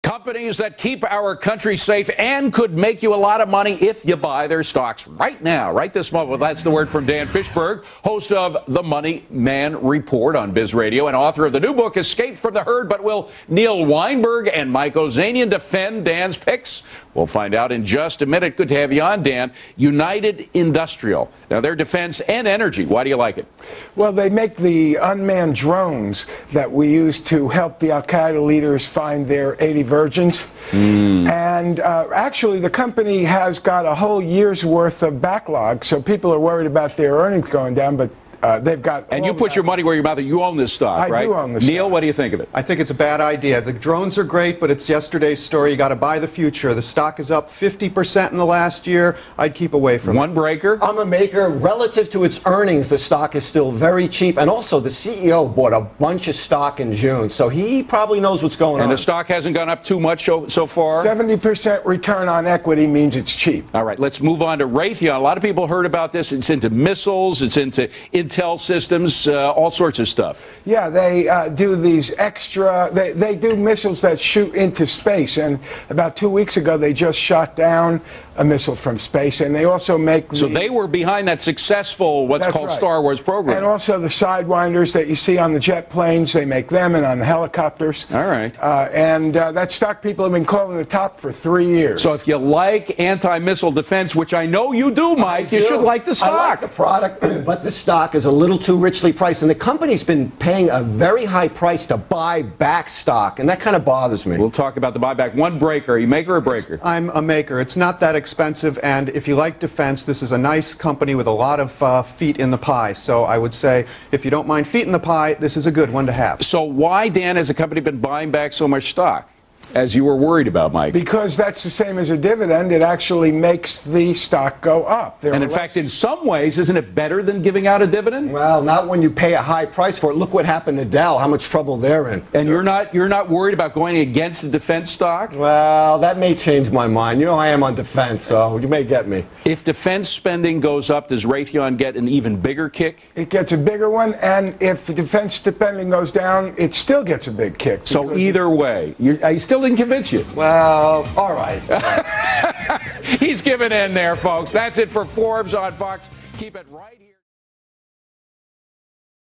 Companies that keep our country safe and could make you a lot of money if you buy their stocks right now, right this moment. Well, that's the word from Dan Frishberg, host of the Money Man Report on BizRadio and author of the new book, Escape from the Herd. But will Neil Weinberg and Mike Ozanian defend Dan's picks? We'll find out in just a minute. Good to have you on, Dan. United Industrial. Now, they're defense and energy. Why do you like it? Well, they make the unmanned drones that we use to help the al-Qaeda leaders find their 80 virgins. And actually, the company has got a whole year's worth of backlog, so people are worried about their earnings going down, but they've got... And you put your money where your mouth is. You own this stock, right? I do own this stock. Neil, what do you think of it? I think it's a bad idea. The drones are great, but it's yesterday's story. You got to buy the future. The stock is up 50% in the last year. I'd keep away from it. One breaker? I'm a maker. Relative to its earnings, the stock is still very cheap. And also, the CEO bought a bunch of stock in June, so he probably knows what's going on. And the stock hasn't gone up too much so far? 70% return on equity means it's cheap. All right, let's move on to Raytheon. A lot of people heard about this. It's into missiles. It's into Intel systems. All sorts of stuff. Yeah, they do these extra, they do missiles that shoot into space. And about 2 weeks ago, they just shot down a missile from space. And they also make... So they were behind that successful, what's called Star Wars program. And also the sidewinders that you see on the jet planes, they make them, and on the helicopters. All right. And that stock people have been calling the top for 3 years. So if you like anti-missile defense, which I know you do, Mike, you should like the stock. I like the product, but the stock is a little too richly priced, and the company's been paying a very high price to buy back stock, and that kind of bothers me. We'll talk about the buyback. One breaker. Are you maker or breaker? I'm a maker. It's not that expensive, and if you like defense, this is a nice company with a lot of feet in the pie. So I would say, if you don't mind feet in the pie, this is a good one to have. So why, Dan, has the company been buying back so much stock, as you were worried about, Mike? Because that's the same as a dividend. It actually makes the stock go up. And in fact, in some ways, isn't it better than giving out a dividend? Well, not when you pay a high price for it. Look what happened to Dell, how much trouble they're in. And you're not worried about going against the defense stock? Well, that may change my mind. You know, I am on defense, so you may get me. If defense spending goes up, does Raytheon get an even bigger kick? It gets a bigger one, and if the defense spending goes down, it still gets a big kick. So either way, I still didn't convince you. Well, all right. He's giving in there, folks. That's it for Forbes on Fox. Keep it right here.